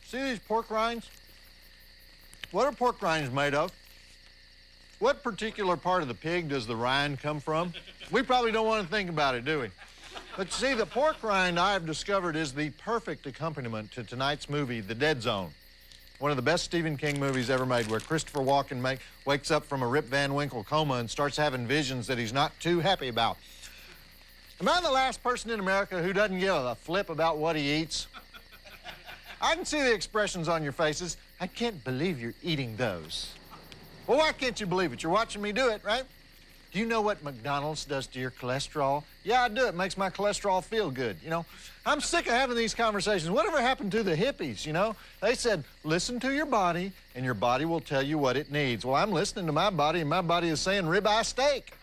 See these pork rinds? What are pork rinds made of? What particular part of the pig does the rind come from? We probably don't want to think about it, do we? But see, the pork rind I've discovered is the perfect accompaniment to tonight's movie, The Dead Zone. One of the best Stephen King movies ever made, where Christopher Walken wakes up from a Rip Van Winkle coma and starts having visions that he's not too happy about. Am I the last person in America who doesn't give a flip about what he eats? I can see the expressions on your faces. I can't believe you're eating those. Well, why can't you believe it? You're watching me do it, right? Do you know what McDonald's does to your cholesterol? Yeah, I do. It makes my cholesterol feel good, you know? I'm sick of having these conversations. Whatever happened to the hippies, you know? They said, listen to your body, and your body will tell you what it needs. Well, I'm listening to my body, and my body is saying ribeye steak.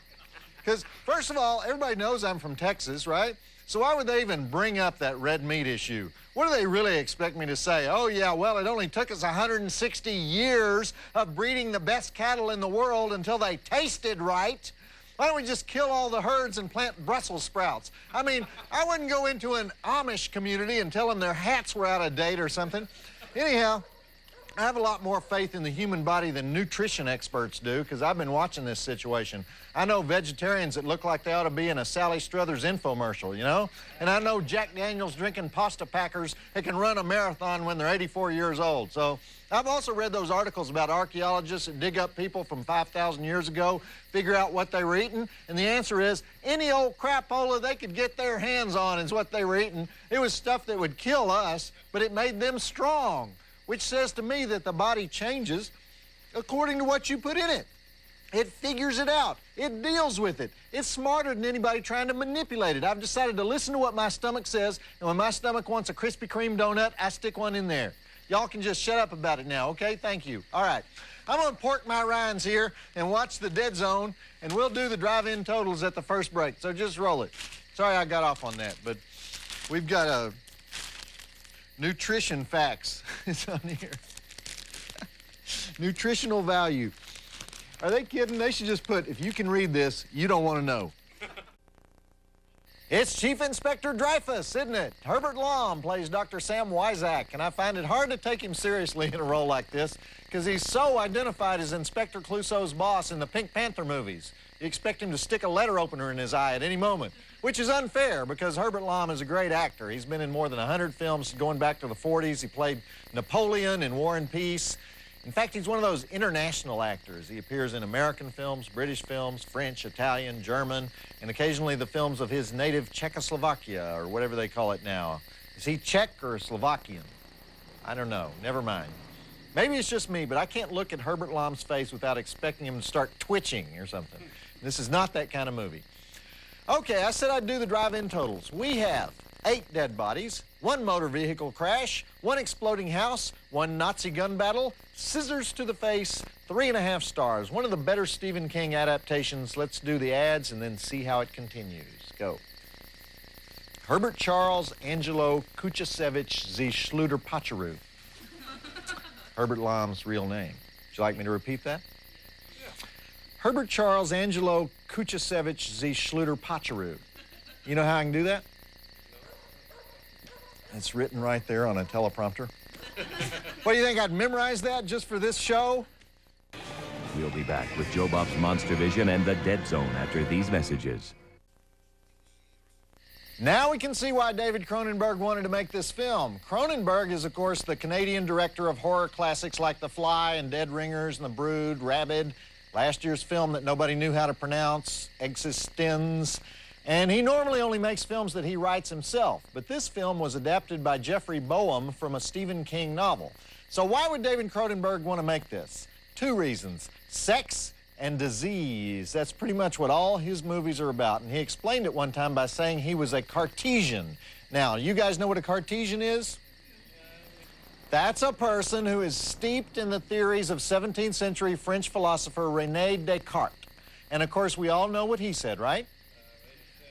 Because, first of all, everybody knows I'm from Texas, right? So why would they even bring up that red meat issue? What do they really expect me to say? Oh, yeah, well, it only took us 160 years of breeding the best cattle in the world until they tasted right. Why don't we just kill all the herds and plant Brussels sprouts? I mean, I wouldn't go into an Amish community and tell them their hats were out of date or something. Anyhow, I have a lot more faith in the human body than nutrition experts do, because I've been watching this situation. I know vegetarians that look like they ought to be in a Sally Struthers infomercial, you know? And I know Jack Daniels drinking pasta packers that can run a marathon when they're 84 years old. So I've also read those articles about archaeologists that dig up people from 5,000 years ago, figure out what they were eating, and the answer is any old crapola they could get their hands on is what they were eating. It was stuff that would kill us, but it made them strong, which says to me that the body changes according to what you put in it. It figures it out. It deals with it. It's smarter than anybody trying to manipulate it. I've decided to listen to what my stomach says, and when my stomach wants a Krispy Kreme donut, I stick one in there. Y'all can just shut up about it now, okay? Thank you. All right. I'm gonna pork my rinds here and watch The Dead Zone, and we'll do the drive-in totals at the first break, so just roll it. Sorry I got off on that, but we've got a nutrition facts. It's on here. Nutritional value. Are they kidding? They should just put, if you can read this, you don't want to know. It's Chief Inspector Dreyfus, isn't it? Herbert Lom plays Dr. Sam Wyzak, and I find it hard to take him seriously in a role like this because he's so identified as Inspector Clouseau's boss in the Pink Panther movies. You expect him to stick a letter opener in his eye at any moment, which is unfair because Herbert Lom is a great actor. He's been in more than 100 films going back to the 40s. He played Napoleon in War and Peace. In fact, he's one of those international actors. He appears in American films, British films, French, Italian, German, and occasionally the films of his native Czechoslovakia, or whatever they call it now. Is he Czech or Slovakian? I don't know. Never mind. Maybe it's just me, but I can't look at Herbert Lom's face without expecting him to start twitching or something. This is not that kind of movie. Okay, I said I'd do the drive-in totals. We have 8 dead bodies, 1 motor vehicle crash, 1 exploding house, 1 Nazi gun battle, scissors to the face, 3.5 stars. One of the better Stephen King adaptations. Let's do the ads and then see how it continues. Go. Herbert Charles Angelo Kuchasevich Z. Schluter Pacharu. Herbert Lom's real name. Would you like me to repeat that? Yeah. Herbert Charles Angelo Kuchasevich Z. Schluter Pacharu. You know how I can do that? It's written right there on a teleprompter. What, do you think I'd memorize that just for this show? We'll be back with Joe Bob's Monstervision and The Dead Zone after these messages. Now we can see why David Cronenberg wanted to make this film. Cronenberg is, of course, the Canadian director of horror classics like The Fly and Dead Ringers and The Brood, Rabid, last year's film that nobody knew how to pronounce, Existenz. And he normally only makes films that he writes himself, but this film was adapted by Jeffrey Boehm from a Stephen King novel. So why would David Cronenberg want to make this? 2 reasons: sex and disease. That's pretty much what all his movies are about, and he explained it one time by saying he was a Cartesian. Now, you guys know what a Cartesian is? That's a person who is steeped in the theories of 17th century French philosopher René Descartes. And of course, we all know what he said, right?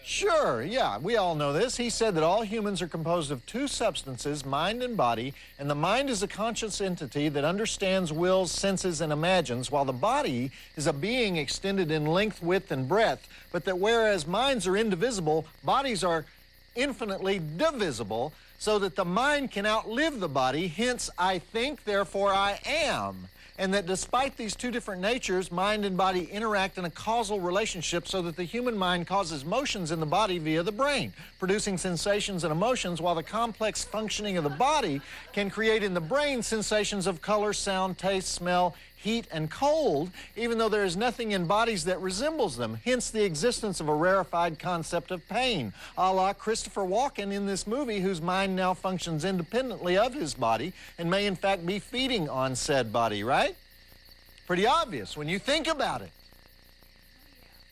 Sure, yeah, we all know this. He said that all humans are composed of two substances, mind and body, and the mind is a conscious entity that understands, wills, senses, and imagines, while the body is a being extended in length, width, and breadth, but that whereas minds are indivisible, bodies are infinitely divisible, so that the mind can outlive the body, hence I think, therefore I am. And that despite these two different natures, mind and body interact in a causal relationship so that the human mind causes motions in the body via the brain, producing sensations and emotions, while the complex functioning of the body can create in the brain sensations of color, sound, taste, smell, heat, and cold, even though there is nothing in bodies that resembles them, hence the existence of a rarefied concept of pain, a la Christopher Walken in this movie, whose mind now functions independently of his body and may in fact be feeding on said body, right? Pretty obvious when you think about it.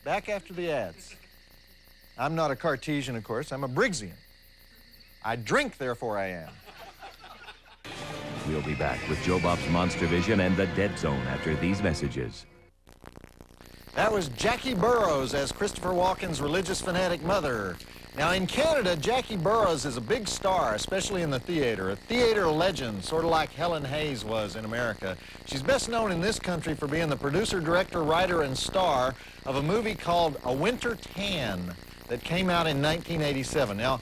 Back after the ads. I'm not a Cartesian, of course, I'm a Briggsian. I drink, therefore I am. We'll be back with Joe Bob's Monstervision and the Dead Zone after these messages. That was Jackie Burroughs as Christopher Walken's religious fanatic mother. Now, in Canada, Jackie Burroughs is a big star, especially in the theater, a theater legend, sort of like Helen Hayes was in America. She's best known in this country for being the producer, director, writer, and star of a movie called A Winter Tan that came out in 1987. Now,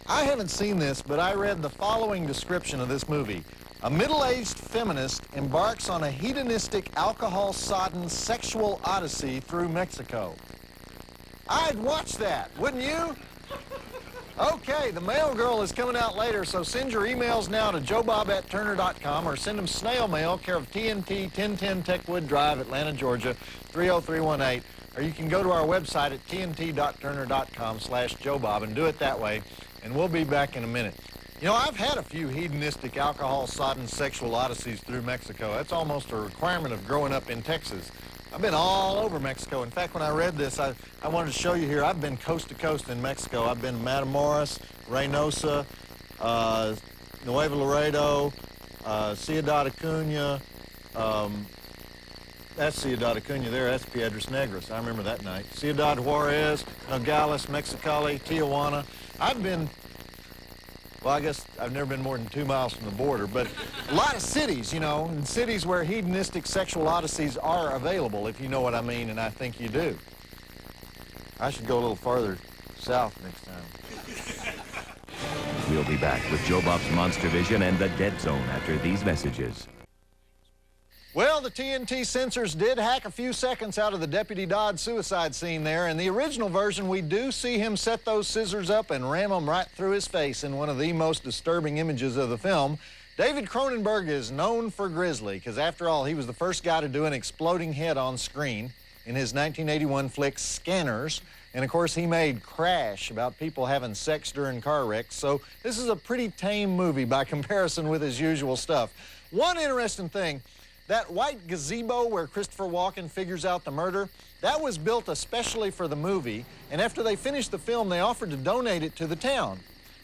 I haven't seen this, but I read the following description of this movie. A middle-aged feminist embarks on a hedonistic, alcohol-sodden sexual odyssey through Mexico. I'd watch that, wouldn't you? Okay, the mail girl is coming out later, so send your emails now to joebob@turner.com or send them snail mail, care of TNT, 1010 Techwood Drive, Atlanta, Georgia, 30318. Or you can go to our website at tnt.turner.com/joebob and do it that way, and we'll be back in a minute. You know, I've had a few hedonistic, alcohol-sodden sexual odysseys through Mexico. That's almost a requirement of growing up in Texas. I've been all over Mexico. In fact, when I read this, I wanted to show you here. I've been coast to coast in Mexico. I've been Matamoros, Reynosa, Nuevo Laredo, Ciudad Acuña. That's Ciudad Acuña there. That's Piedras Negras. I remember that night. Ciudad Juarez, Nogales, Mexicali, Tijuana. I've been... Well, I guess I've never been more than 2 miles from the border, but a lot of cities, you know, and cities where hedonistic sexual odysseys are available, if you know what I mean, and I think you do. I should go a little farther south next time. We'll be back with Joe Bob's Monstervision and the Dead Zone after these messages. Well, the TNT censors did hack a few seconds out of the Deputy Dodd suicide scene there. In the original version, we do see him set those scissors up and ram them right through his face in one of the most disturbing images of the film. David Cronenberg is known for grisly, because after all, he was the first guy to do an exploding head on screen in his 1981 flick Scanners. And of course, he made Crash, about people having sex during car wrecks. So this is a pretty tame movie by comparison with his usual stuff. One interesting thing, that white gazebo where Christopher Walken figures out the murder, that was built especially for the movie, and after they finished the film, they offered to donate it to the town.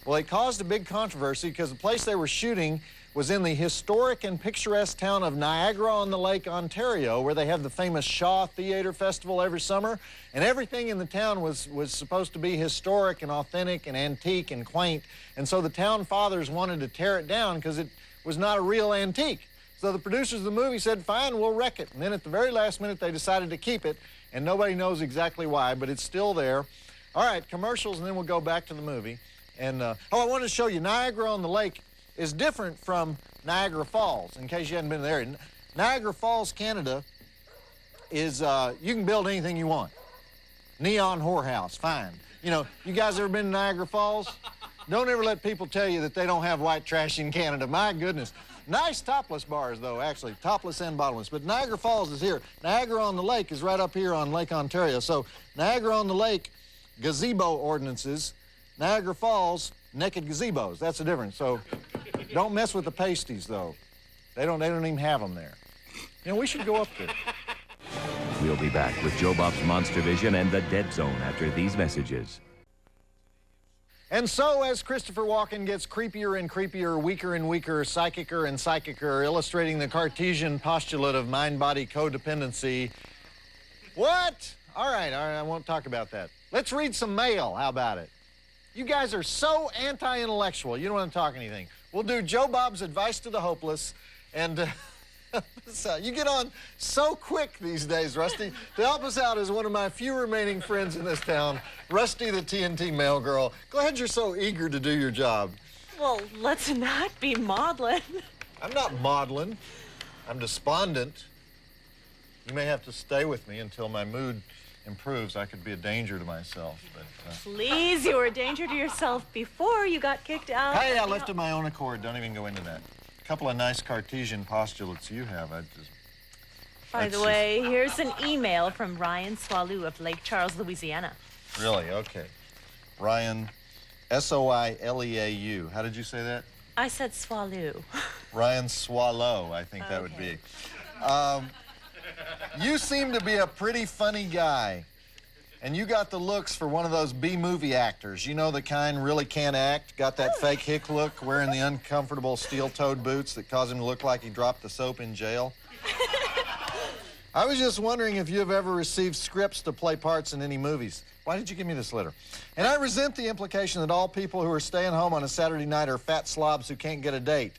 Well, it caused a big controversy because the place they were shooting was in the historic and picturesque town of Niagara-on-the-Lake, Ontario, where they have the famous Shaw Theatre Festival every summer, and everything in the town was supposed to be historic and authentic and antique and quaint, and so the town fathers wanted to tear it down because it was not a real antique. So the producers of the movie said, fine, we'll wreck it. And then at the very last minute, they decided to keep it, and nobody knows exactly why, but it's still there. All right, commercials, and then we'll go back to the movie. And, I wanted to show you, Niagara-on-the-Lake is different from Niagara Falls, in case you hadn't been there. Niagara Falls, Canada, is, you can build anything you want. Neon whorehouse, fine. You know, you guys ever been to Niagara Falls? Don't ever let people tell you that they don't have white trash in Canada. My goodness. Nice topless bars, though, actually, topless and bottomless. But Niagara Falls is here. Niagara-on-the-Lake is right up here on Lake Ontario. So Niagara-on-the-Lake, gazebo ordinances. Niagara Falls, naked gazebos. That's the difference. So don't mess with the pasties, though. They don't even have them there. You know, we should go up there. We'll be back with Joe Bob's Monstervision and the Dead Zone after these messages. And so, as Christopher Walken gets creepier and creepier, weaker and weaker, psychicer and psychicer, illustrating the Cartesian postulate of mind-body codependency. What? all right, I won't talk about that. Let's read some mail. How about it? You guys are so anti-intellectual. You don't want to talk anything. We'll do Joe Bob's Advice to the Hopeless, and so you get on so quick these days, Rusty. To help us out is one of my few remaining friends in this town, Rusty the TNT mail girl. Glad you're so eager to do your job. Well, let's not be maudlin. I'm not maudlin. I'm despondent. You may have to stay with me until my mood improves. I could be a danger to myself, but... Please, you were a danger to yourself before you got kicked out. Hey, I left of my own accord. Don't even go into that. A couple of nice Cartesian postulates you have. By the way, here's an email from Ryan Swallow of Lake Charles, Louisiana. Really? Okay. Ryan, S-O-I-L-E-A-U. How did you say that? I said Swallow. Ryan Swallow, I think that would be. You seem to be a pretty funny guy. And you got the looks for one of those B-movie actors. You know, the kind really can't act, got that fake hick look, wearing the uncomfortable steel-toed boots that cause him to look like he dropped the soap in jail. I was just wondering if you have ever received scripts to play parts in any movies. Why did you give me this letter? And I resent the implication that all people who are staying home on a Saturday night are fat slobs who can't get a date.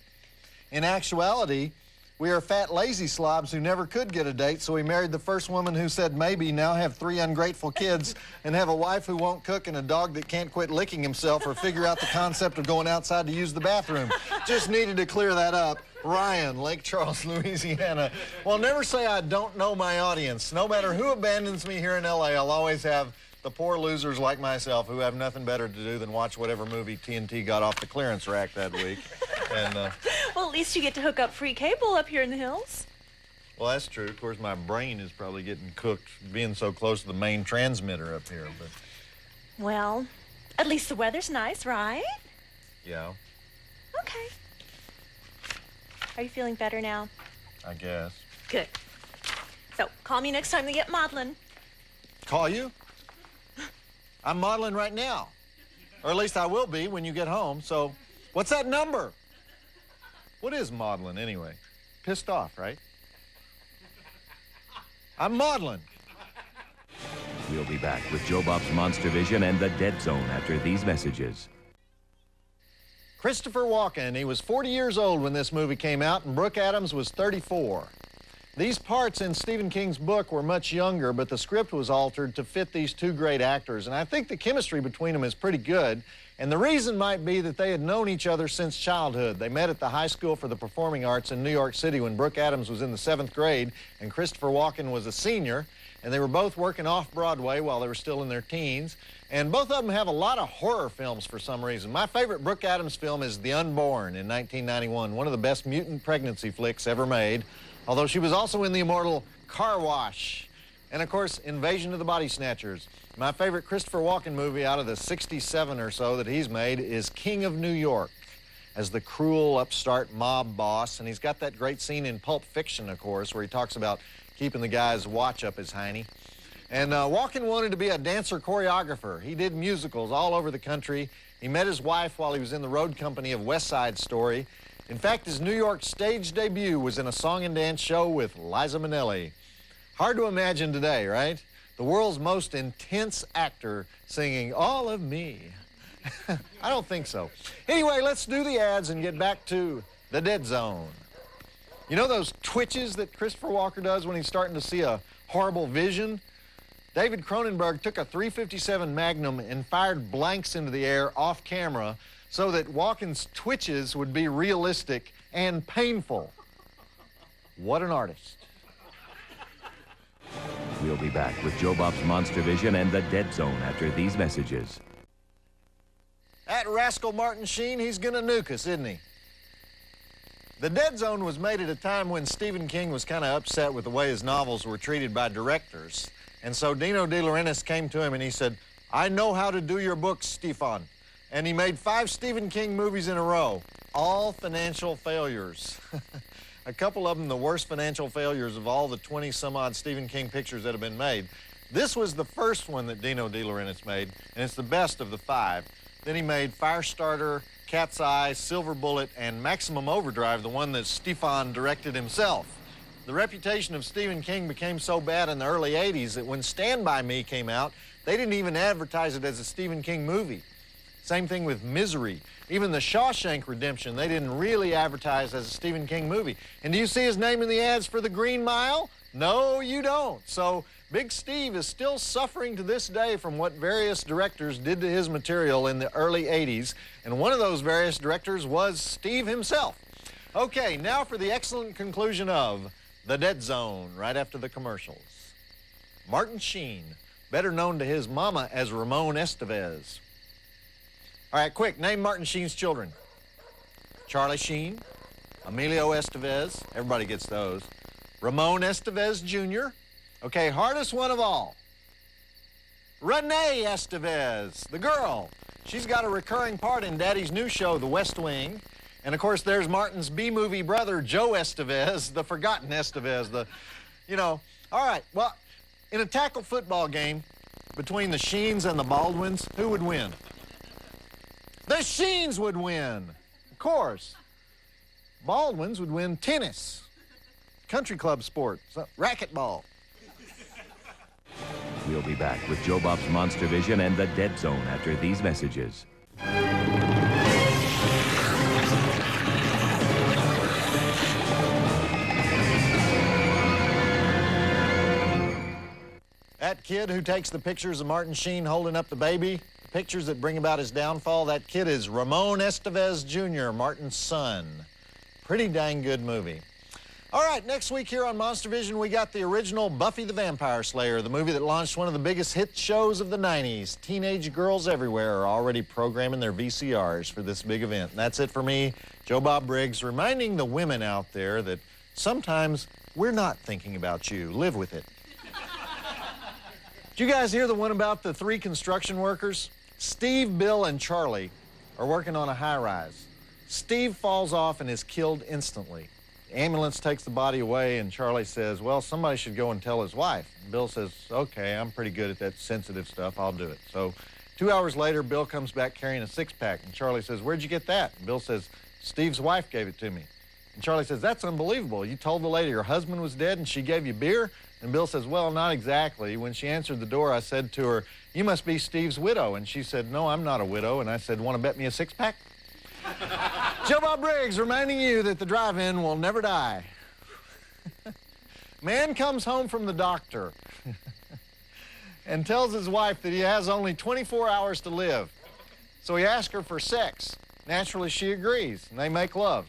In actuality, we are fat, lazy slobs who never could get a date, so we married the first woman who said maybe, now have 3 ungrateful kids, and have a wife who won't cook and a dog that can't quit licking himself or figure out the concept of going outside to use the bathroom. Just needed to clear that up. Ryan, Lake Charles, Louisiana. Well, never say I don't know my audience. No matter who abandons me here in L.A., I'll always have the poor losers like myself who have nothing better to do than watch whatever movie TNT got off the clearance rack that week. And, well, at least you get to hook up free cable up here in the hills. well, that's true. Of course, my brain is probably getting cooked being so close to the main transmitter up here, but... Well, at least the weather's nice, right? Yeah, Okay. Are you feeling better now? I guess. Good. So, call me next time to get maudlin. Call you? I'm modeling right now. Or at least I will be when you get home, so... What's that number? What is modeling, anyway? Pissed off, right? I'm modeling. We'll be back with Joe Bob's Monstervision and the Dead Zone after these messages. Christopher Walken, he was 40 years old when this movie came out, and Brooke Adams was 34. These parts in Stephen King's book were much younger, but the script was altered to fit these two great actors, and I think the chemistry between them is pretty good, and the reason might be that they had known each other since childhood. They met at the High School for the Performing Arts in New York City when Brooke Adams was in the 7th grade and Christopher Walken was a senior, and they were both working off-Broadway while they were still in their teens, and both of them have a lot of horror films for some reason. My favorite Brooke Adams film is The Unborn in 1991, one of the best mutant pregnancy flicks ever made, although she was also in the immortal Car Wash, and of course, Invasion of the Body Snatchers. My favorite Christopher Walken movie out of the 67 or so that he's made is King of New York, as the cruel upstart mob boss, and he's got that great scene in Pulp Fiction, of course, where he talks about keeping the guy's watch up his hiney. And Walken wanted to be a dancer choreographer. He did musicals all over the country. He met his wife while he was in the road company of West Side Story. In fact, his New York stage debut was in a song and dance show with Liza Minnelli. Hard to imagine today, right? The world's most intense actor singing All of Me. I don't think so. Anyway, let's do the ads and get back to the Dead Zone. You know those twitches that Christopher Walken does when he's starting to see a horrible vision? David Cronenberg took a .357 Magnum and fired blanks into the air off camera so that Walken's twitches would be realistic and painful. What an artist. We'll be back with Joe Bob's Monstervision and the Dead Zone after these messages. That rascal Martin Sheen, he's gonna nuke us, isn't he? The Dead Zone was made at a time when Stephen King was kind of upset with the way his novels were treated by directors. And so Dino De Laurentiis came to him and he said, I know how to do your books, Stefan. And he made 5 Stephen King movies in a row, all financial failures. A couple of them the worst financial failures of all the 20-some-odd Stephen King pictures that have been made. This was the first one that Dino De Laurentiis made, and it's the best of the 5. Then he made Firestarter, Cat's Eye, Silver Bullet, and Maximum Overdrive, the one that Stefan directed himself. The reputation of Stephen King became so bad in the early 80s that when Stand By Me came out, they didn't even advertise it as a Stephen King movie. Same thing with Misery. Even The Shawshank Redemption, they didn't really advertise as a Stephen King movie. And do you see his name in the ads for The Green Mile? No, you don't. So Big Steve is still suffering to this day from what various directors did to his material in the early 80s. And one of those various directors was Steve himself. Okay, now for the excellent conclusion of The Dead Zone, right after the commercials. Martin Sheen, better known to his mama as Ramon Estevez. All right, quick, name Martin Sheen's children. Charlie Sheen, Emilio Estevez, everybody gets those. Ramon Estevez Jr. Okay, hardest one of all. Renee Estevez, the girl. She's got a recurring part in Daddy's new show, The West Wing. And of course, there's Martin's B-movie brother, Joe Estevez, the forgotten Estevez, All right, well, in a tackle football game between the Sheens and the Baldwins, who would win? The Sheens would win, of course. Baldwins would win tennis, country club sport, racquetball. We'll be back with Joe Bob's Monstervision and The Dead Zone after these messages. That kid who takes the pictures of Martin Sheen holding up the baby, the pictures that bring about his downfall, that kid is Ramon Estevez Jr., Martin's son. Pretty dang good movie. All right, next week here on Monstervision, we got the original Buffy the Vampire Slayer, the movie that launched one of the biggest hit shows of the 90s. Teenage girls everywhere are already programming their VCRs for this big event. And that's it for me, Joe Bob Briggs, reminding the women out there that sometimes we're not thinking about you. Live with it. Did you guys hear the one about the 3 construction workers? Steve, Bill, and Charlie are working on a high-rise. Steve falls off and is killed instantly. The ambulance takes the body away, and Charlie says, well, somebody should go and tell his wife. And Bill says, okay, I'm pretty good at that sensitive stuff. I'll do it. So 2 hours later, Bill comes back carrying a 6-pack, and Charlie says, where'd you get that? And Bill says, Steve's wife gave it to me. And Charlie says, that's unbelievable. You told the lady your husband was dead and she gave you beer? And Bill says, well, not exactly. When she answered the door, I said to her, you must be Steve's widow. And she said, no, I'm not a widow. And I said, want to bet me a 6-pack? Joe Bob Briggs reminding you that the drive-in will never die. Man comes home from the doctor and tells his wife that he has only 24 hours to live. So he asks her for sex. Naturally, she agrees, and they make love.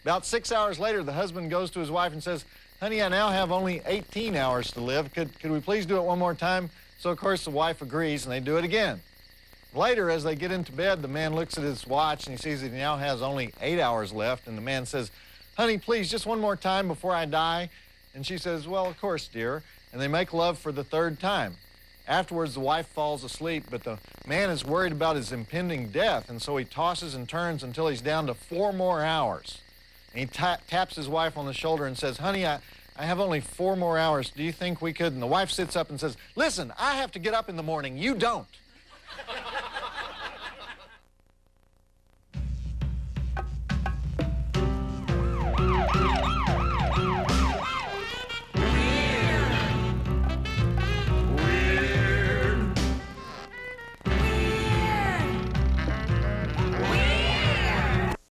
About 6 hours later, the husband goes to his wife and says, honey, I now have only 18 hours to live. Could we please do it one more time? So, of course, the wife agrees, and they do it again. Later, as they get into bed, the man looks at his watch, and he sees that he now has only 8 hours left, and the man says, honey, please, just one more time before I die. And she says, well, of course, dear. And they make love for the 3rd time. Afterwards, the wife falls asleep, but the man is worried about his impending death, and so he tosses and turns until he's down to 4 more hours. And he taps his wife on the shoulder and says, honey, I have only 4 more hours. Do you think we could? And the wife sits up and says, listen, I have to get up in the morning. You don't.